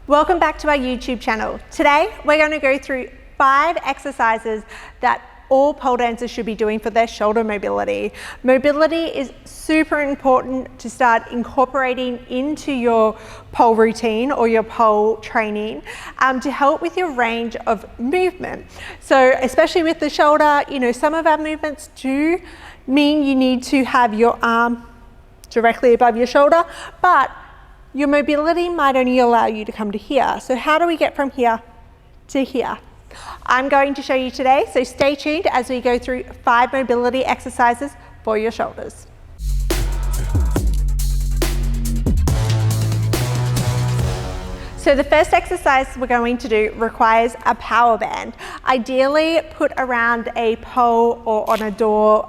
Welcome back to our YouTube channel. Today, we're going to go through 5 exercises that all pole dancers should be doing for their shoulder mobility. Mobility is super important to start incorporating into your pole routine or your pole training to help with your range of movement. So especially with the shoulder, some of our movements do mean you need to have your arm directly above your shoulder, but your mobility might only allow you to come to here. So how do we get from here to here? I'm going to show you today, so stay tuned as we go through 5 mobility exercises for your shoulders. So the first exercise we're going to do requires a power band, ideally put around a pole or on a door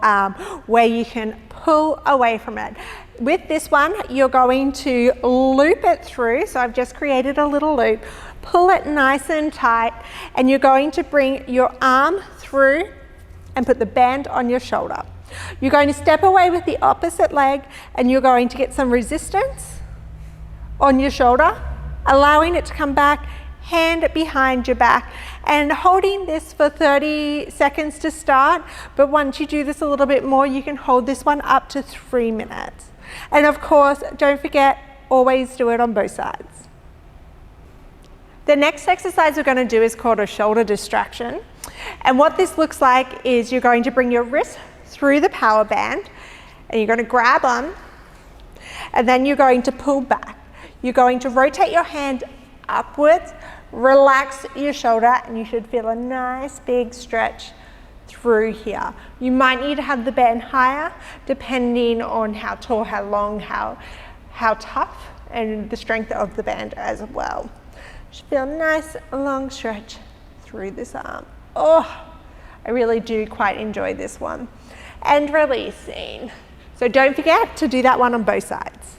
where you can pull away from it. With this one, you're going to loop it through. So I've just created a little loop. Pull it nice and tight, and you're going to bring your arm through and put the band on your shoulder. You're going to step away with the opposite leg, and you're going to get some resistance on your shoulder, allowing it to come back, hand behind your back, and holding this for 30 seconds to start. But once you do this a little bit more, you can hold this one up to 3 minutes. And of course, don't forget, always do it on both sides. The next exercise we're going to do is called a shoulder distraction. And what this looks like is you're going to bring your wrist through the power band, and you're going to grab on, and then you're going to pull back. You're going to rotate your hand upwards, relax your shoulder, and you should feel a nice big stretch through here. You might need to have the band higher depending on how tall, how long, how tough, and the strength of the band as well. Should feel a nice long stretch through this arm. Oh, I really do quite enjoy this one. And releasing. So don't forget to do that one on both sides.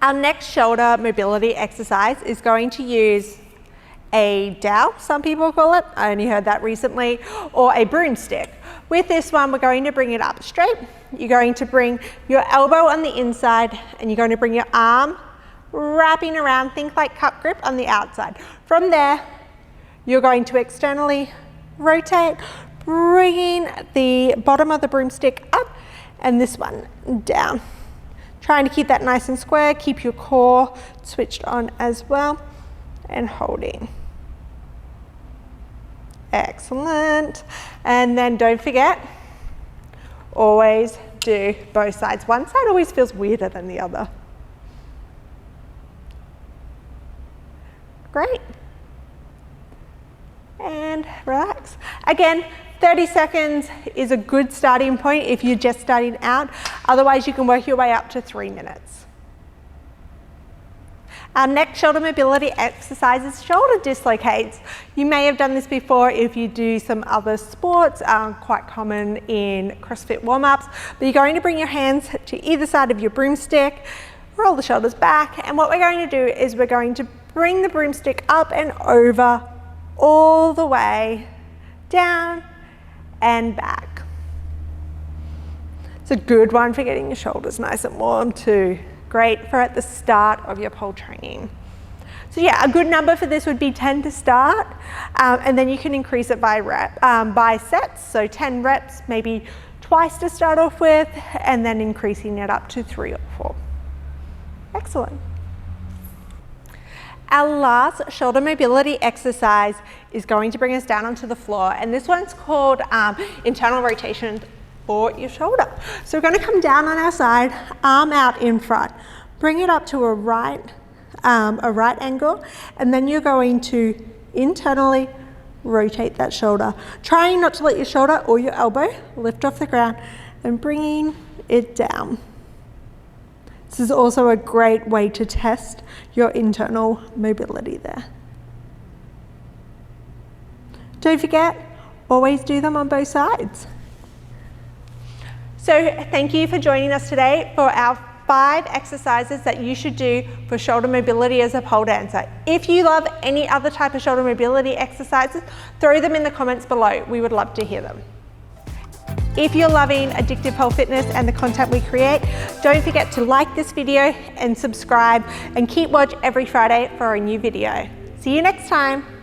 Our next shoulder mobility exercise is going to use a dowel, some people call it, I only heard that recently, or a broomstick. With this one, we're going to bring it up straight. You're going to bring your elbow on the inside, and you're going to bring your arm wrapping around, think like cup grip on the outside. From there, you're going to externally rotate, bringing the bottom of the broomstick up, and this one down. Trying to keep that nice and square, keep your core switched on as well, and holding. Excellent. And then don't forget, always do both sides. One side always feels weirder than the other. Great. And relax. Again, 30 seconds is a good starting point if you're just starting out. Otherwise, you can work your way up to 3 minutes. Our next shoulder mobility exercise is shoulder dislocates. You may have done this before if you do some other sports, quite common in CrossFit warm-ups. But you're going to bring your hands to either side of your broomstick, roll the shoulders back, and what we're going to do is we're going to bring the broomstick up and over, all the way down and back. It's a good one for getting your shoulders nice and warm too. Great for at the start of your pole training. So yeah, a good number for this would be 10 to start, and then you can increase it by sets. So 10 reps, maybe twice to start off with, and then increasing it up to 3 or 4. Excellent. Our last shoulder mobility exercise is going to bring us down onto the floor, and this one's called internal rotation for your shoulder. So we're going to come down on our side, arm out in front, bring it up to a right angle, and then you're going to internally rotate that shoulder, trying not to let your shoulder or your elbow lift off the ground, and bringing it down. This is also a great way to test your internal mobility there. Don't forget, always do them on both sides. So thank you for joining us today for our 5 exercises that you should do for shoulder mobility as a pole dancer. If you love any other type of shoulder mobility exercises, throw them in the comments below. We would love to hear them. If you're loving Addictive Pole Fitness and the content we create, don't forget to like this video and subscribe, and keep watch every Friday for a new video. See you next time.